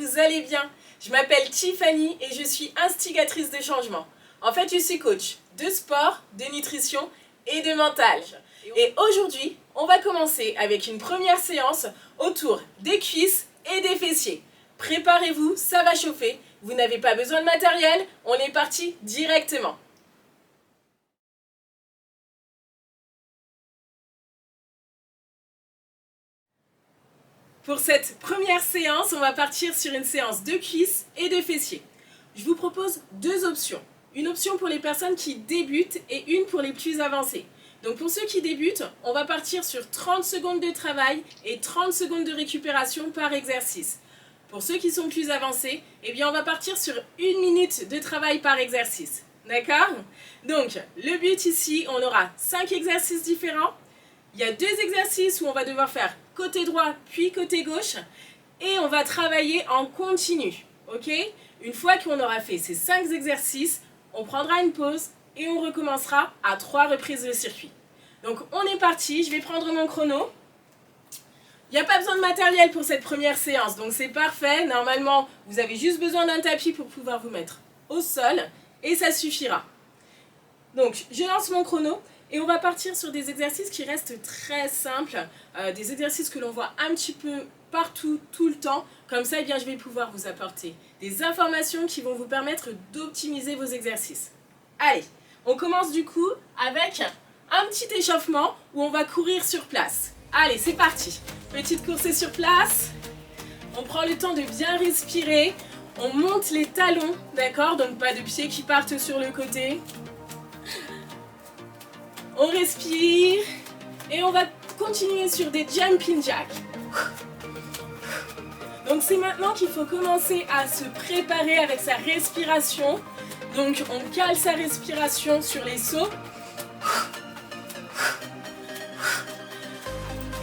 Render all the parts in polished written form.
vous allez bien. Je m'appelle Tiffany et je suis instigatrice de changement. En fait, je suis coach de sport, de nutrition et de mental. Et aujourd'hui, on va commencer avec une première séance autour des cuisses et des fessiers. Préparez-vous, ça va chauffer. Vous n'avez pas besoin de matériel, on est parti directement. Pour cette première séance, on va partir sur une séance de cuisses et de fessiers. Je vous propose deux options. Une option pour les personnes qui débutent et une pour les plus avancées. Donc pour ceux qui débutent, on va partir sur 30 secondes de travail et 30 secondes de récupération par exercice. Pour ceux qui sont plus avancés, eh bien on va partir sur 1 minute de travail par exercice. D'accord? Donc le but ici, on aura 5 exercices différents. Il y a 2 exercices où on va devoir faire côté droit puis côté gauche et on va travailler en continu. Ok? Une fois qu'on aura fait ces 5 exercices, on prendra une pause et on recommencera à 3 reprises de circuit. Donc on est parti, je vais prendre mon chrono. Il n'y a pas besoin de matériel pour cette première séance, donc c'est parfait. Normalement, vous avez juste besoin d'un tapis pour pouvoir vous mettre au sol et ça suffira. Donc je lance mon chrono. Et on va partir sur des exercices qui restent très simples, des exercices que l'on voit un petit peu partout, tout le temps. Comme ça, eh bien, je vais pouvoir vous apporter des informations qui vont vous permettre d'optimiser vos exercices. Allez, on commence du coup avec un petit échauffement où on va courir sur place. Allez, c'est parti. Petite course sur place. On prend le temps de bien respirer. On monte les talons, d'accord? Donc pas de pieds qui partent sur le côté. On respire et on va continuer sur des jumping jacks. Donc c'est maintenant qu'il faut commencer à se préparer avec sa respiration. Donc on cale sa respiration sur les sauts.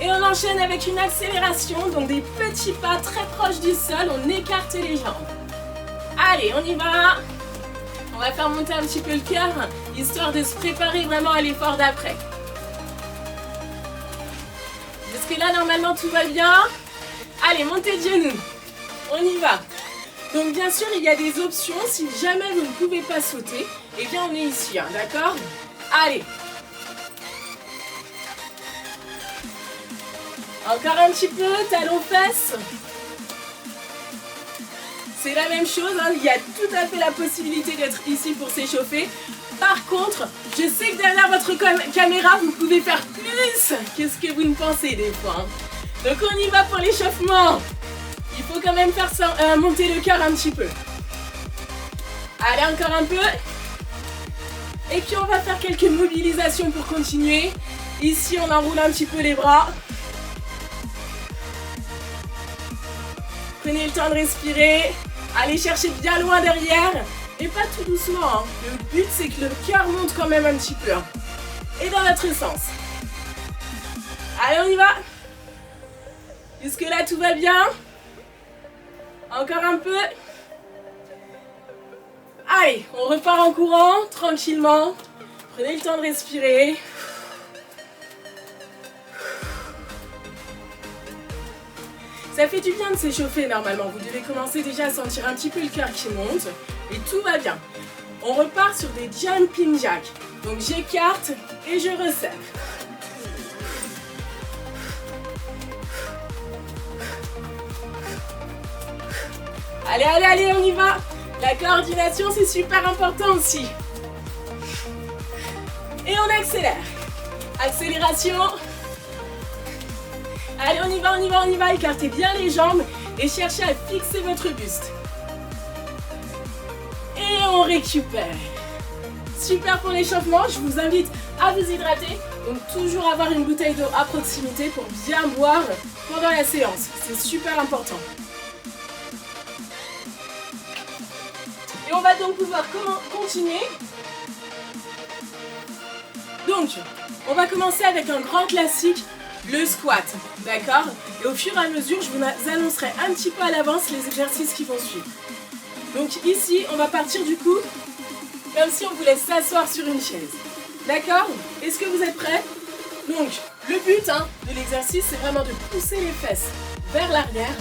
Et on enchaîne avec une accélération, donc des petits pas très proches du sol, on écarte les jambes. Allez, on y va! On va faire monter un petit peu le cœur, histoire de se préparer vraiment à l'effort d'après. Parce que là, normalement, tout va bien. Allez, montez de genoux. On y va. Donc, bien sûr, il y a des options. Si jamais vous ne pouvez pas sauter, eh bien, on est ici, hein, d'accord? Allez. Encore un petit peu, talons-fesses. C'est la même chose, hein. Il y a tout à fait la possibilité d'être ici pour s'échauffer. Par contre, je sais que derrière votre caméra, vous pouvez faire plus que ce que vous ne pensez des fois. Hein. Donc on y va pour l'échauffement. Il faut quand même faire monter le cœur un petit peu. Allez, encore un peu. Et puis on va faire quelques mobilisations pour continuer. Ici, on enroule un petit peu les bras. Prenez le temps de respirer. Allez chercher bien loin derrière. Et pas tout doucement. Hein. Le but, c'est que le cœur monte quand même un petit peu. Hein. Et dans l'autre sens. Allez, on y va. Jusque là, tout va bien. Encore un peu. Allez, on repart en courant, tranquillement. Prenez le temps de respirer. Ça fait du bien de s'échauffer normalement, vous devez commencer déjà à sentir un petit peu le cœur qui monte et tout va bien. On repart sur des jumping jacks, donc j'écarte et je resserre. Allez, allez, allez, on y va. La coordination c'est super important aussi. Et on accélère. Accélération. Allez, on y va, on y va, on y va. Écartez bien les jambes et cherchez à fixer votre buste. Et on récupère. Super pour l'échauffement. Je vous invite à vous hydrater. Donc toujours avoir une bouteille d'eau à proximité pour bien boire pendant la séance. C'est super important. Et on va donc pouvoir continuer. Donc, on va commencer avec un grand classique. Le squat, d'accord? Et au fur et à mesure, je vous annoncerai un petit peu à l'avance les exercices qui vont suivre. Donc ici, on va partir du coup, comme si on voulait s'asseoir sur une chaise. D'accord? Est-ce que vous êtes prêts? Donc, le but de l'exercice, c'est vraiment de pousser les fesses vers l'arrière,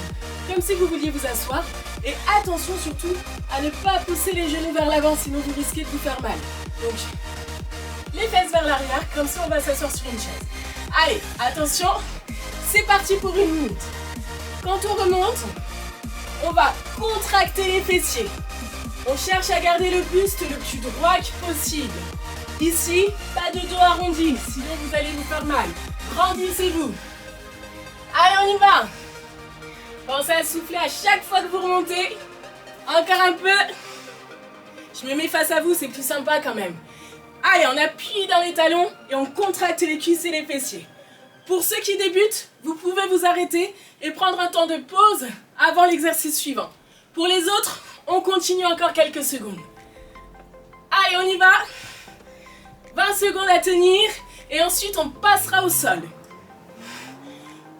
comme si vous vouliez vous asseoir, Et attention surtout à ne pas pousser les genoux vers l'avant, sinon vous risquez de vous faire mal. Donc, les fesses vers l'arrière, comme ça on va s'asseoir sur une chaise. Allez, attention, c'est parti pour 1 minute. Quand on remonte, on va contracter les fessiers. On cherche à garder le buste le plus droit que possible. Ici, pas de dos arrondi, sinon vous allez vous faire mal. Grandissez-vous. Allez, on y va. Pensez à souffler à chaque fois que vous remontez. Encore un peu. Je me mets face à vous, c'est plus sympa quand même. Allez, on appuie dans les talons et on contracte les cuisses et les fessiers. Pour ceux qui débutent, vous pouvez vous arrêter et prendre un temps de pause avant l'exercice suivant. Pour les autres, on continue encore quelques secondes. Allez, on y va. 20 secondes à tenir et ensuite on passera au sol.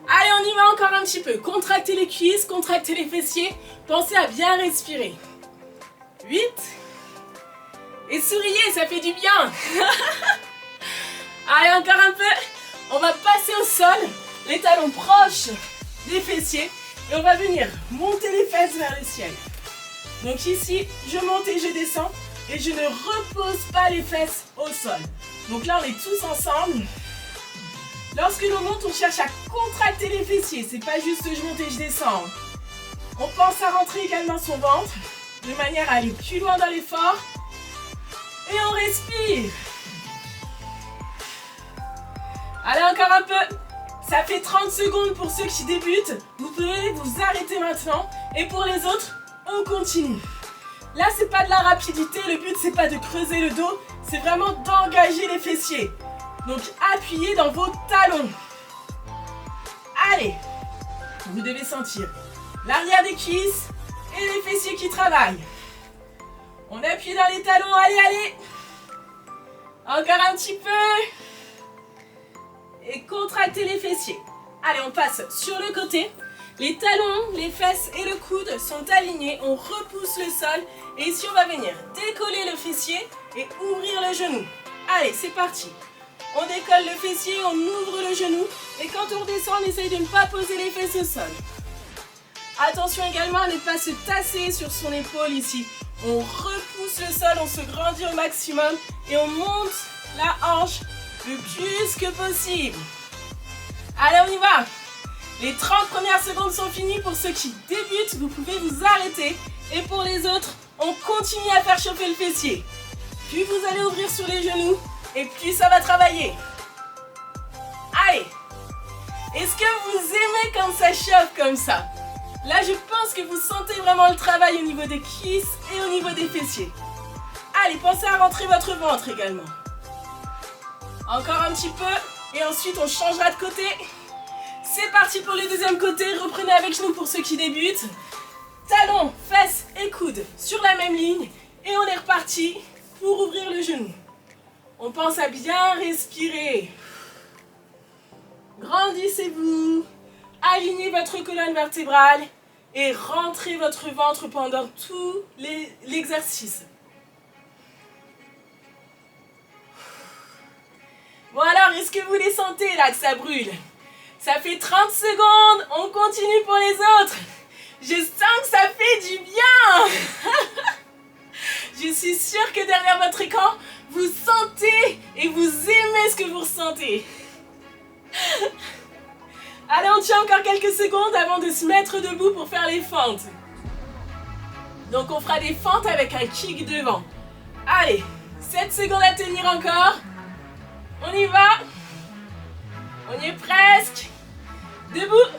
Allez, on y va encore un petit peu. Contractez les cuisses, contractez les fessiers. Pensez à bien respirer. 8. Et souriez, ça fait du bien. Allez, encore un peu. On va passer au sol, les talons proches des fessiers. Et on va venir monter les fesses vers le ciel. Donc ici, je monte et je descends. Et je ne repose pas les fesses au sol. Donc là, on est tous ensemble. Lorsque l'on monte, on cherche à contracter les fessiers. C'est pas juste je monte et je descends. On pense à rentrer également son ventre, de manière à aller plus loin dans l'effort. Et on respire. Allez, encore un peu. Ça fait 30 secondes pour ceux qui débutent. Vous pouvez vous arrêter maintenant. Et pour les autres, on continue. Là, c'est pas de la rapidité. Le but, c'est pas de creuser le dos. C'est vraiment d'engager les fessiers. Donc, appuyez dans vos talons. Allez. Vous devez sentir l'arrière des cuisses et les fessiers qui travaillent. On appuie dans les talons. Allez, allez. Encore un petit peu. Et contractez les fessiers. Allez, on passe sur le côté. Les talons, les fesses et le coude sont alignés. On repousse le sol. Et ici, on va venir décoller le fessier et ouvrir le genou. Allez, c'est parti. On décolle le fessier, on ouvre le genou. Et quand on redescend, on essaye de ne pas poser les fesses au sol. Attention également à ne pas se tasser sur son épaule ici. On repousse le sol, on se grandit au maximum. Et on monte la hanche le plus que possible. Allez, on y va. Les 30 premières secondes sont finies. Pour ceux qui débutent, vous pouvez vous arrêter. Et pour les autres, on continue à faire chauffer le fessier. Plus vous allez ouvrir sur les genoux, et plus ça va travailler. Allez. Est-ce que vous aimez quand ça chauffe comme ça? Là, je pense que vous sentez vraiment le travail au niveau des cuisses et au niveau des fessiers. Allez, pensez à rentrer votre ventre également. Encore un petit peu. Et ensuite, on changera de côté. C'est parti pour le deuxième côté. Reprenez avec nous pour ceux qui débutent. Talons, fesses et coudes sur la même ligne. Et on est reparti pour ouvrir le genou. On pense à bien respirer. Grandissez-vous. Alignez votre colonne vertébrale. Et rentrez votre ventre pendant tout l'exercice. Bon alors, est-ce que vous les sentez là que ça brûle? Ça fait 30 secondes, on continue pour les autres. Je sens que ça fait du bien. Je suis sûre que derrière votre écran, vous sentez et vous aimez ce que vous ressentez. Allez, on tient encore quelques secondes avant de se mettre debout pour faire les fentes. Donc on fera des fentes avec un kick devant. Allez, 7 secondes à tenir encore. On y va. On y est presque. Debout.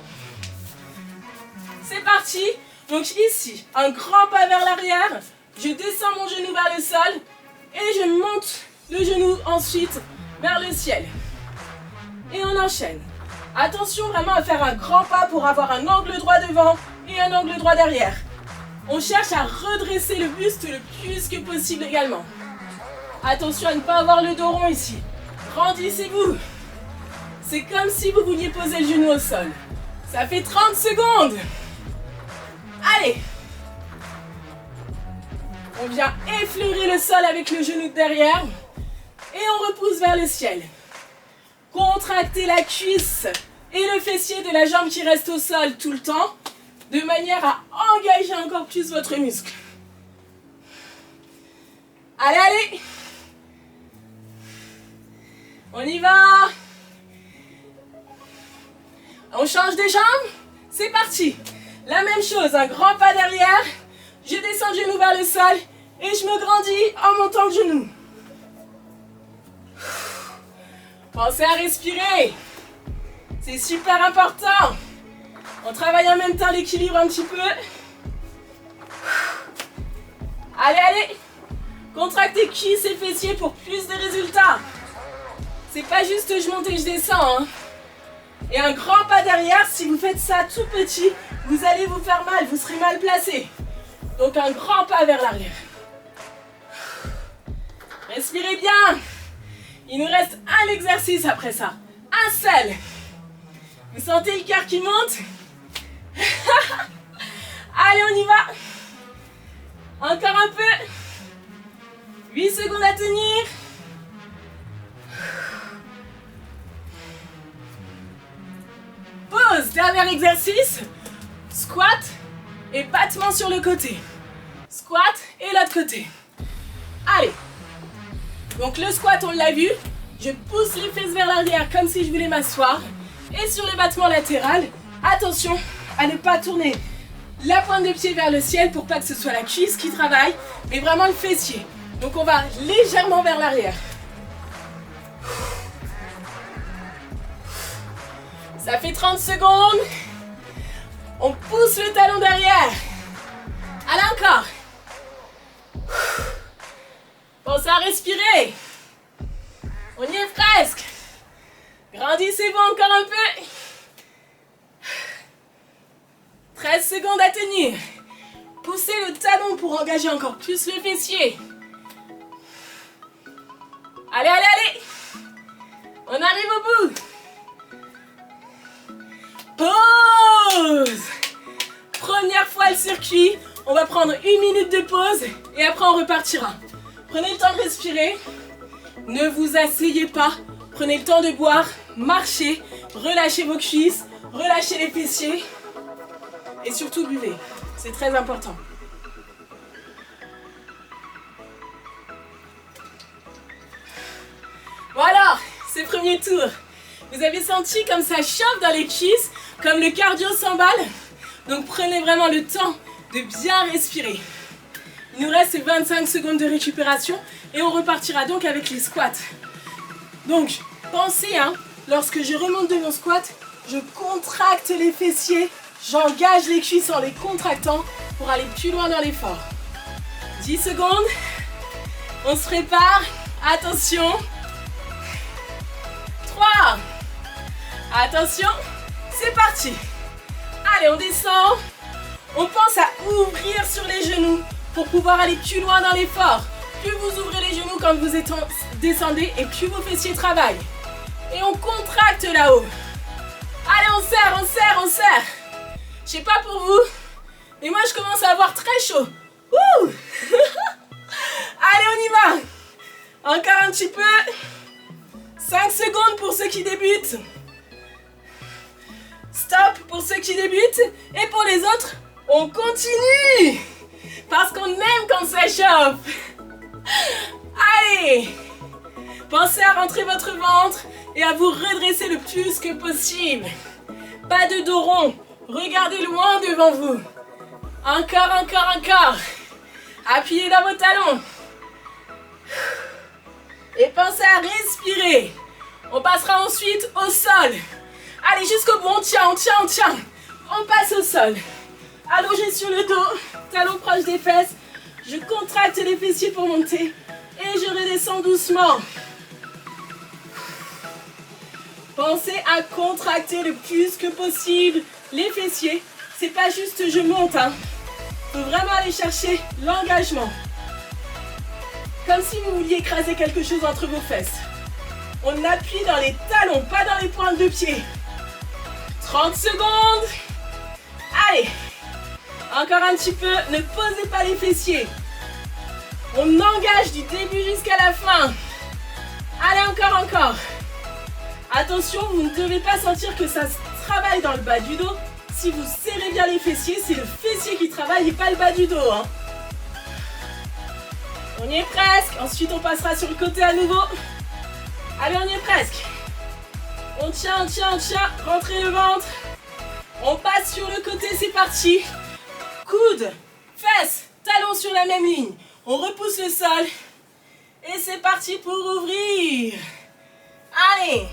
C'est parti. Donc ici, un grand pas vers l'arrière. Je descends mon genou vers le sol. Et je monte le genou ensuite vers le ciel. Et on enchaîne. Attention vraiment à faire un grand pas pour avoir un angle droit devant et un angle droit derrière. On cherche à redresser le buste le plus que possible également. Attention à ne pas avoir le dos rond ici. Grandissez-vous. C'est comme si vous vouliez poser le genou au sol. Ça fait 30 secondes. Allez. On vient effleurer le sol avec le genou de derrière. Et on repousse vers le ciel. Contractez la cuisse et le fessier de la jambe qui reste au sol tout le temps. de manière à engager encore plus votre muscle. Allez, allez! On y va! On change de jambe? C'est parti! La même chose, un grand pas derrière, je descends le genou vers le sol et je me grandis en montant le genou. Pensez à respirer, c'est super important. On travaille en même temps l'équilibre un petit peu. Allez, allez, contractez cuisses et fessiers pour plus de résultats. C'est pas juste je monte et je descends, hein. Et un grand pas derrière, si vous faites ça tout petit, vous allez vous faire mal, vous serez mal placé. Donc un grand pas vers l'arrière. Respirez bien. Il nous reste un exercice après ça. Un seul. Vous sentez le cœur qui monte? Allez, on y va. Encore un peu. 8 secondes à tenir. Pause, dernier exercice. Squat et battement sur le côté. Squat et l'autre côté. Allez. Donc le squat, on l'a vu. Je pousse les fesses vers l'arrière comme si je voulais m'asseoir. Et sur le battement latéral, attention à ne pas tourner la pointe de pied vers le ciel pour pas que ce soit la cuisse qui travaille, mais vraiment le fessier. Donc on va légèrement vers l'arrière. Ça fait 30 secondes. On pousse le talon derrière. Allez, encore. Pensez à respirer. On y est presque. Grandissez-vous encore un peu. 13 secondes à tenir. Poussez le talon pour engager encore plus le fessier. Allez, allez, allez. On arrive au bout. Pause. Première fois le circuit. On va prendre 1 minute de pause et après on repartira. Prenez le temps de respirer. Ne vous asseyez pas. Prenez le temps de boire, marchez, relâchez vos cuisses, relâchez les fessiers et surtout buvez. C'est très important. Voilà, c'est le premier tour. Vous avez senti comme ça chauffe dans les cuisses, comme le cardio s'emballe. Donc prenez vraiment le temps de bien respirer. Il nous reste 25 secondes de récupération et on repartira donc avec les squats. Donc, pensez, lorsque je remonte de mon squat, je contracte les fessiers, j'engage les cuisses en les contractant pour aller plus loin dans l'effort. 10 secondes, on se prépare, attention. 3, attention, c'est parti. Allez, on descend, on pense à ouvrir sur les genoux pour pouvoir aller plus loin dans l'effort. Plus vous ouvrez les genoux quand vous descendez et plus vos fessiers travaillent. Et on contracte là-haut. Allez, on serre, on serre, on serre. Je sais pas pour vous, mais moi je commence à avoir très chaud. Ouh. Allez, on y va. Encore un petit peu. 5 secondes pour ceux qui débutent. Stop pour ceux qui débutent. Et pour les autres, on continue. Parce qu'on aime quand ça chauffe. Allez. Pensez à rentrer votre ventre et à vous redresser le plus que possible. Pas de dos rond. Regardez loin devant vous. Encore, encore, encore. Appuyez dans vos talons. Et pensez à respirer. On passera ensuite au sol. Allez, jusqu'au bout. On tient, on tient, on tient. On passe au sol. Allongé sur le dos. Talons proches des fesses. Je contracte les fessiers pour monter. Et je redescends doucement. Pensez à contracter le plus que possible les fessiers. C'est pas juste je monte. Faut vraiment aller chercher l'engagement. Comme si vous vouliez écraser quelque chose entre vos fesses. On appuie dans les talons, pas dans les pointes de pied. 30 secondes. Allez. Encore un petit peu. Ne posez pas les fessiers. On engage du début jusqu'à la fin. Allez, encore, encore. Attention, vous ne devez pas sentir que ça se travaille dans le bas du dos. Si vous serrez bien les fessiers, c'est le fessier qui travaille et pas le bas du dos. Hein. On y est presque. Ensuite, on passera sur le côté à nouveau. Allez, on y est presque. On tient, on tient, on tient. Rentrez le ventre. On passe sur le côté, c'est parti. Coude, fesses, talons sur la même ligne. On repousse le sol. Et c'est parti pour ouvrir. Allez.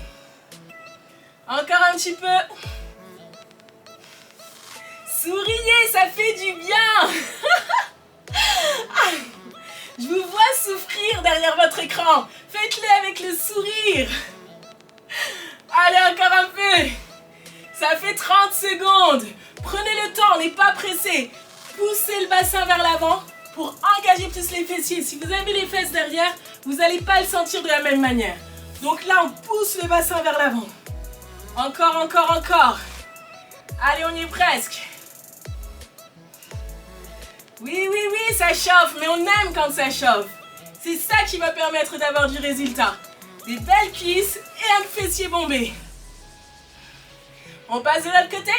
Encore un petit peu. Souriez, ça fait du bien. Je vous vois souffrir derrière votre écran. Faites-le avec le sourire. Allez, encore un peu. Ça fait 30 secondes. Prenez le temps, on n'est pas pressé. Poussez le bassin vers l'avant pour engager plus les fessiers. Si vous avez les fesses derrière, vous n'allez pas le sentir de la même manière. Donc là, on pousse le bassin vers l'avant. Encore, encore, encore. Allez, on y est presque. Oui, oui, oui, ça chauffe, mais on aime quand ça chauffe. C'est ça qui va permettre d'avoir du résultat. Des belles cuisses et un fessier bombé. On passe de l'autre côté.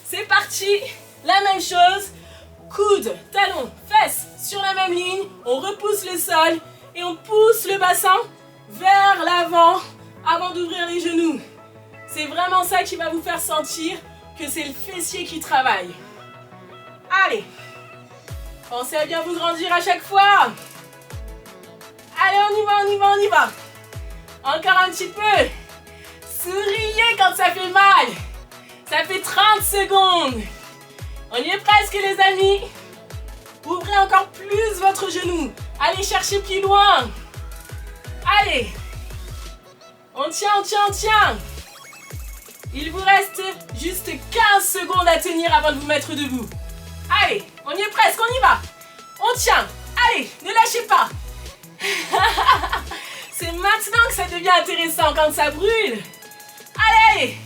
C'est parti. La même chose. Coude, talon, fesses sur la même ligne. On repousse le sol et on pousse le bassin vers l'avant avant d'ouvrir les genoux. C'est vraiment ça qui va vous faire sentir que c'est le fessier qui travaille. Allez. Pensez à bien vous grandir à chaque fois. Allez, on y va, on y va, on y va. Encore un petit peu. Souriez quand ça fait mal. Ça fait 30 secondes. On y est presque, les amis. Ouvrez encore plus votre genou. Allez chercher plus loin. Allez. On tient, on tient, on tient. Il vous reste juste 15 secondes à tenir avant de vous mettre debout. Allez, on y est presque, on y va. On tient. Allez, ne lâchez pas. C'est maintenant que ça devient intéressant quand ça brûle. Allez, allez.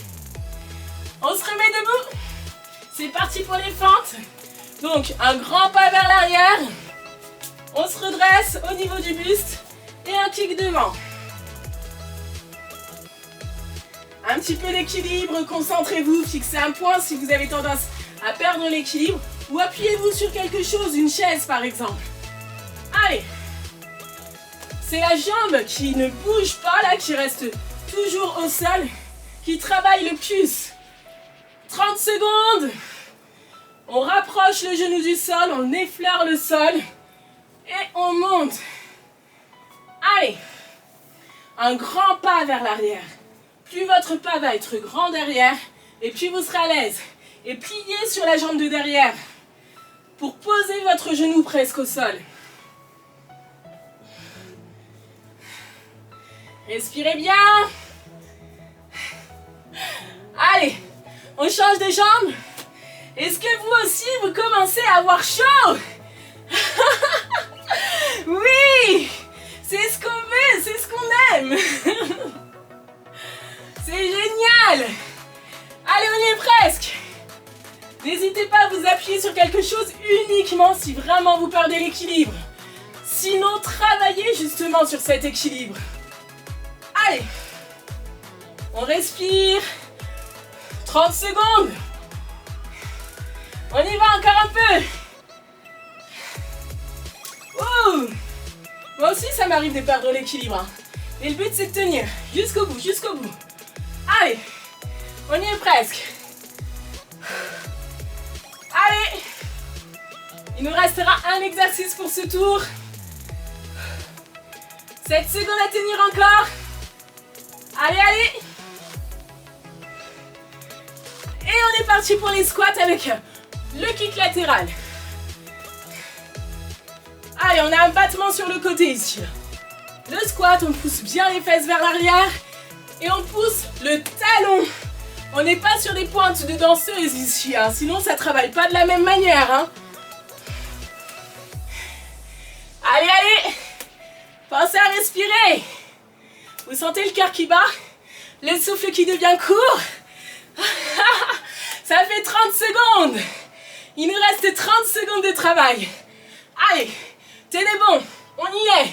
On se remet debout. C'est parti pour les fentes. Donc, un grand pas vers l'arrière. On se redresse au niveau du buste. Et un kick devant. Un petit peu d'équilibre, concentrez-vous, fixez un point si vous avez tendance à perdre l'équilibre. Ou appuyez-vous sur quelque chose, une chaise par exemple. Allez. C'est la jambe qui ne bouge pas là, qui reste toujours au sol, qui travaille le plus. 30 secondes. On rapproche le genou du sol, on effleure le sol. Et on monte. Allez. Un grand pas vers l'arrière. Plus votre pas va être grand derrière, et plus vous serez à l'aise. Et pliez sur la jambe de derrière pour poser votre genou presque au sol. Respirez bien. Allez, on change de jambe. Est-ce que vous aussi, vous commencez à avoir chaud? Oui, c'est ce qu'on veut, c'est ce qu'on aime. C'est génial. Allez, on y est presque. N'hésitez pas à vous appuyer sur quelque chose uniquement si vraiment vous perdez l'équilibre. Sinon, travaillez justement sur cet équilibre. Allez. On respire. 30 secondes. On y va encore un peu. Ouh. Moi aussi, ça m'arrive de perdre l'équilibre. Hein. Et le but, c'est de tenir jusqu'au bout, jusqu'au bout. Allez, on y est presque. Allez, il nous restera un exercice pour ce tour. 7 secondes à tenir encore. Allez, allez. Et on est parti pour les squats avec le kick latéral. Allez, on a un battement sur le côté ici. Le squat, on pousse bien les fesses vers l'arrière. Et on pousse le talon. On n'est pas sur des pointes de danseuse ici, hein, sinon ça ne travaille pas de la même manière. Hein. Allez, allez. Pensez à respirer. Vous sentez le cœur qui bat? Le souffle qui devient court? Ça fait 30 secondes. Il nous reste 30 secondes de travail. Allez, tenez bon. On y est.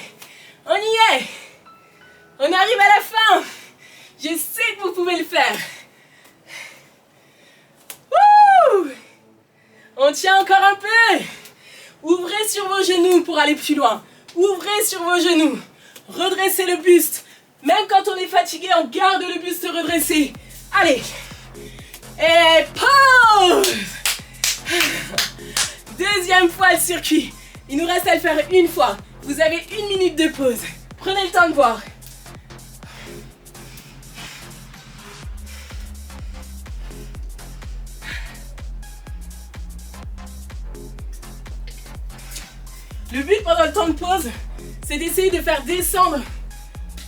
On y est. On arrive à la fin. Je sais que vous pouvez le faire. Wouh! Wouh! On tient encore un peu. Ouvrez sur vos genoux pour aller plus loin. Ouvrez sur vos genoux. Redressez le buste. Même quand on est fatigué, on garde le buste redressé. Allez. Et pause. Deuxième fois le circuit. Il nous reste à le faire une fois. Vous avez 1 minute de pause. Prenez le temps de voir. Le but pendant le temps de pause, c'est d'essayer de faire descendre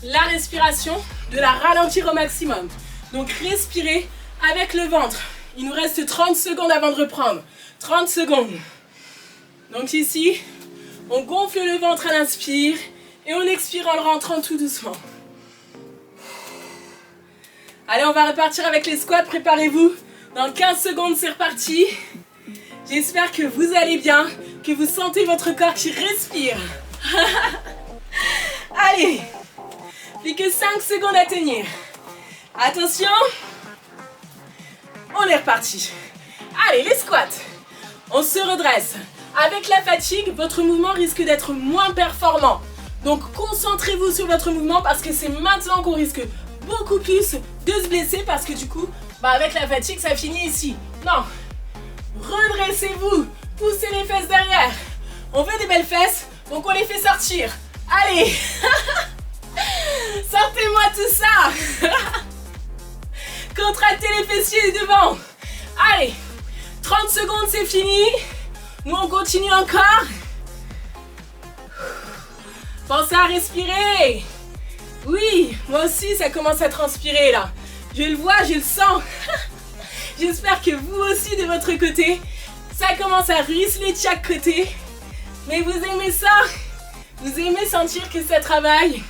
la respiration, de la ralentir au maximum. Donc respirez avec le ventre. Il nous reste 30 secondes avant de reprendre. 30 secondes. Donc ici, on gonfle le ventre à l'inspire et on expire en le rentrant tout doucement. Allez, on va repartir avec les squats. Préparez-vous. Dans 15 secondes, c'est reparti. J'espère que vous allez bien, que vous sentez votre corps qui respire. Allez, plus que 5 secondes à tenir. Attention, on est reparti. Allez, les squats. On se redresse. Avec la fatigue, votre mouvement risque d'être moins performant. Donc concentrez-vous sur votre mouvement parce que c'est maintenant qu'on risque beaucoup plus de se blesser parce que du coup, avec la fatigue, ça finit ici. Non. Redressez-vous, poussez les fesses derrière. On veut des belles fesses, donc on les fait sortir. Allez. Sortez-moi tout ça. Contractez les fessiers devant. Allez, 30 secondes, c'est fini. Nous, on continue encore. Pensez à respirer. Oui, moi aussi, ça commence à transpirer là. Je le vois, je le sens. J'espère que vous aussi, de votre côté, ça commence à ruisseler de chaque côté. Mais vous aimez ça. Vous aimez sentir que ça travaille.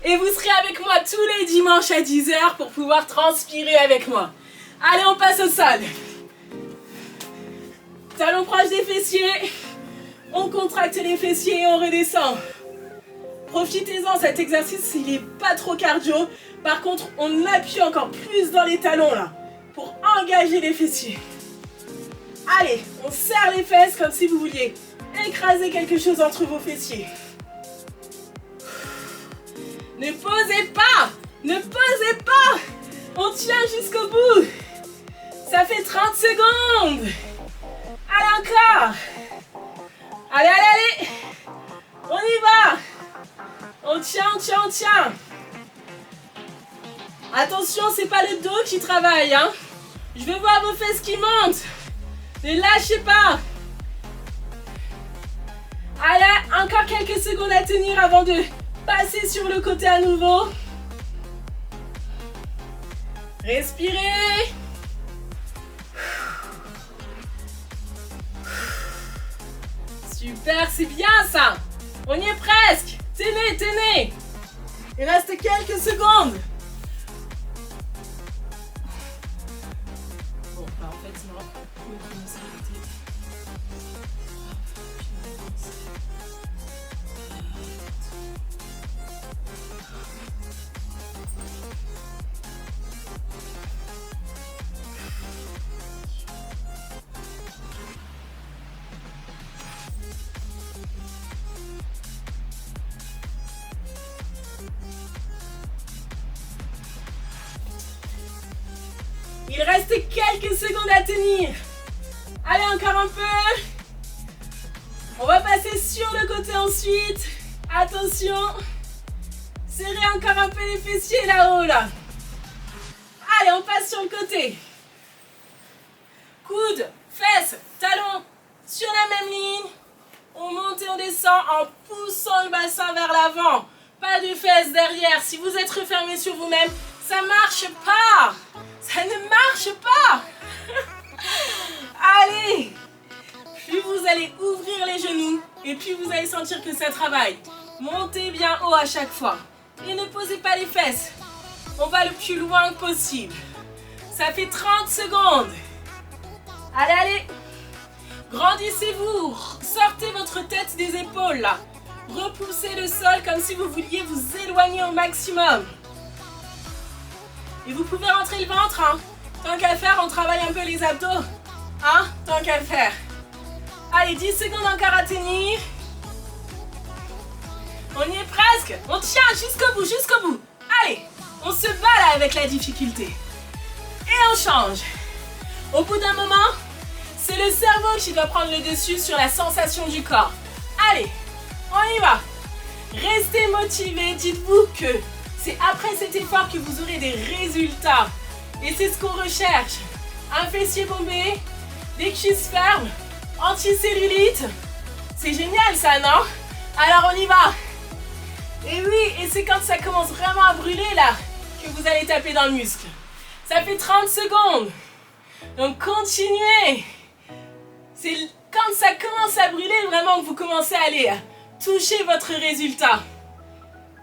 Et vous serez avec moi tous les dimanches à 10 h pour pouvoir transpirer avec moi. Allez, on passe au sol. Talons proches des fessiers. On contracte les fessiers et on redescend. Profitez-en, cet exercice, il n'est pas trop cardio. Par contre, on appuie encore plus dans les talons là, pour engager les fessiers. Allez, on serre les fesses comme si vous vouliez écraser quelque chose entre vos fessiers. Ne posez pas! Ne posez pas! On tient jusqu'au bout. Ça fait 30 secondes. Allez, encore. Allez, allez, allez. On y va. On tient, on tient, on tient. Attention, c'est pas le dos qui travaille, hein. Je veux voir vos fesses qui montent. Ne lâchez pas. Allez, encore quelques secondes à tenir avant de passer sur le côté à nouveau. Respirez. Super, c'est bien ça. On y est presque. Tenez, tenez. Il reste quelques secondes. Bon, en fait, non. Il reste quelques secondes à tenir. Allez, encore un peu. On va passer sur le côté ensuite. Attention. Serrez encore un peu les fessiers là-haut, là. Allez, on passe sur le côté. Coudes, fesses, talons sur la même ligne. On monte et on descend en poussant le bassin vers l'avant. Pas de fesses derrière. Si vous êtes refermé sur vous-même, ça marche pas. Ça ne marche pas. Allez. Plus vous allez ouvrir les genoux et puis vous allez sentir que ça travaille. Montez bien haut à chaque fois. Et ne posez pas les fesses. On va le plus loin que possible. Ça fait 30 secondes. Allez, allez. Grandissez-vous. Sortez votre tête des épaules là. Repoussez le sol comme si vous vouliez vous éloigner au maximum. Et vous pouvez rentrer le ventre, hein. Tant qu'à faire, on travaille un peu les abdos. Hein, tant qu'à faire. Allez, 10 secondes encore à tenir. On y est presque. On tient jusqu'au bout, jusqu'au bout. Allez, on se bat là avec la difficulté. Et on change. Au bout d'un moment, c'est le cerveau qui doit prendre le dessus sur la sensation du corps. Allez, on y va. Restez motivés. Dites-vous que c'est après cet effort que vous aurez des résultats. Et c'est ce qu'on recherche. Un fessier bombé, des cuisses fermes, anticellulite. C'est génial ça, non? Alors on y va. Et oui, et c'est quand ça commence vraiment à brûler là que vous allez taper dans le muscle. Ça fait 30 secondes. Donc continuez. C'est quand ça commence à brûler vraiment que vous commencez à aller toucher votre résultat.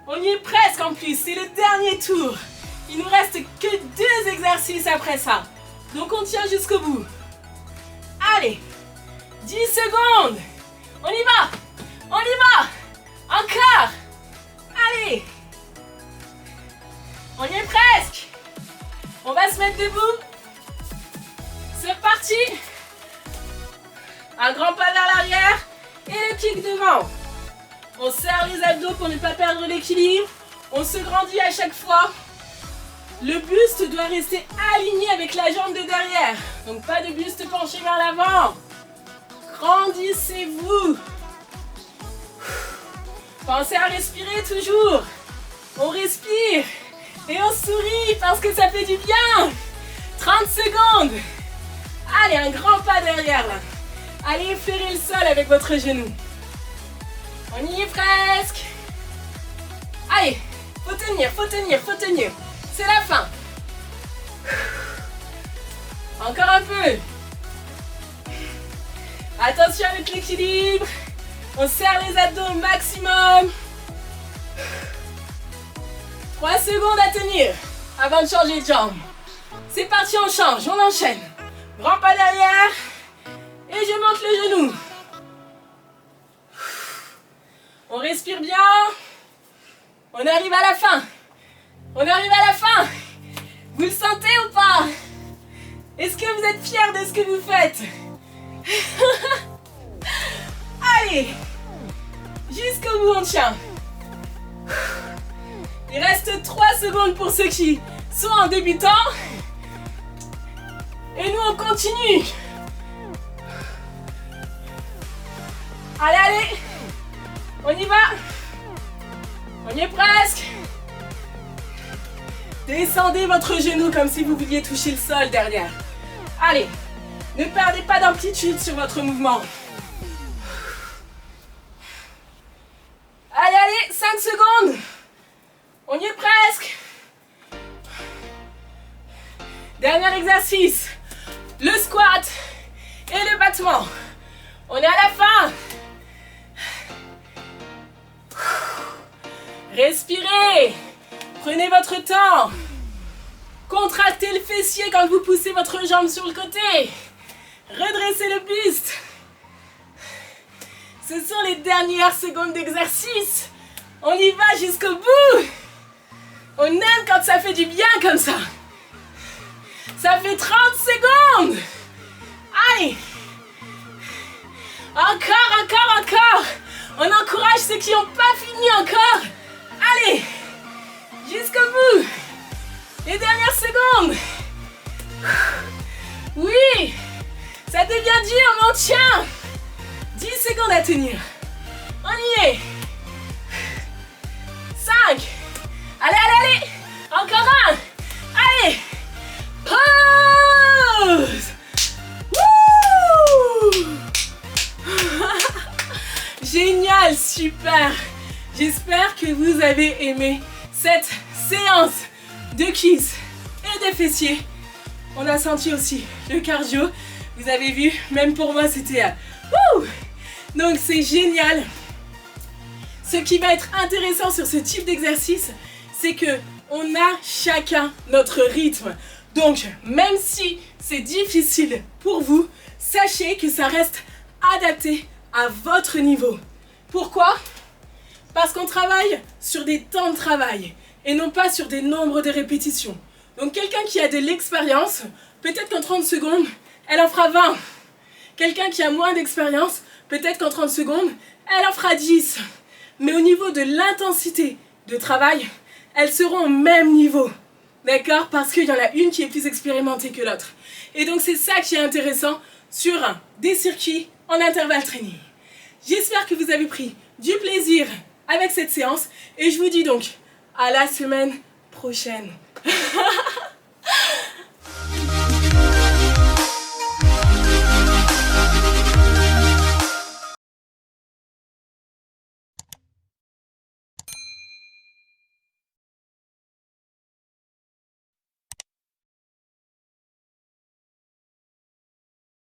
On y est presque en plus, c'est le dernier tour. Il nous reste que 2 exercices après ça. Donc on tient jusqu'au bout. Allez, 10 secondes. On y va. On y va. Encore. Allez. On y est presque. On va se mettre debout. C'est parti. Un grand pas vers l'arrière et le kick devant. On serre les abdos pour ne pas perdre l'équilibre. On se grandit à chaque fois. Le buste doit rester aligné avec la jambe de derrière. Donc pas de buste penché vers l'avant. Grandissez-vous. Pensez à respirer toujours. On respire et on sourit parce que ça fait du bien. 30 secondes. Allez, un grand pas derrière là. Allez effleurer le sol avec votre genou. On y est presque. Allez, faut tenir, faut tenir, faut tenir. C'est la fin. Encore un peu. Attention avec l'équilibre. On serre les abdos au maximum. 3 secondes à tenir avant de changer de jambe. C'est parti, on change, on enchaîne. Grand pas derrière. Et je monte le genou. On respire bien. On arrive à la fin. On arrive à la fin. Vous le sentez ou pas? Est-ce que vous êtes fiers de ce que vous faites? Allez. Jusqu'au bout, on tient. Il reste 3 secondes pour ceux qui sont en débutant. Et nous, on continue. Allez, allez. On y va. On y est presque. Descendez votre genou comme si vous vouliez toucher le sol derrière. Allez. Ne perdez pas d'amplitude sur votre mouvement. Allez, allez. 5 secondes. On y est presque. Dernier exercice. Le squat et le battement. On est à la fin. Respirez. Prenez votre temps. Contractez le fessier quand vous poussez votre jambe sur le côté. Redressez le buste. Ce sont les dernières secondes d'exercice. On y va jusqu'au bout. On aime quand ça fait du bien comme ça. Ça fait 30 secondes. Allez. Encore, encore, encore. On encourage ceux qui n'ont pas fini encore. Allez. Jusqu'au bout. Les dernières secondes. Oui. Ça devient dur, mais on tient. 10 secondes à tenir. On y est. 5. Allez, allez, allez. Encore un. Allez. Pause. Wouh. Génial, super. J'espère que vous avez aimé cette séance de cuisses et de fessiers. On a senti aussi le cardio. Vous avez vu, même pour moi, c'était... Donc, c'est génial. Ce qui va être intéressant sur ce type d'exercice, c'est que on a chacun notre rythme. Donc, même si c'est difficile pour vous, sachez que ça reste adapté à votre niveau. Pourquoi? Parce qu'on travaille sur des temps de travail et non pas sur des nombres de répétitions. Donc quelqu'un qui a de l'expérience, peut-être qu'en 30 secondes, elle en fera 20. Quelqu'un qui a moins d'expérience, peut-être qu'en 30 secondes, elle en fera 10. Mais au niveau de l'intensité de travail, elles seront au même niveau. D'accord? Parce qu'il y en a une qui est plus expérimentée que l'autre. Et donc c'est ça qui est intéressant sur des circuits en intervalle training. J'espère que vous avez pris du plaisir avec cette séance et je vous dis donc à la semaine prochaine.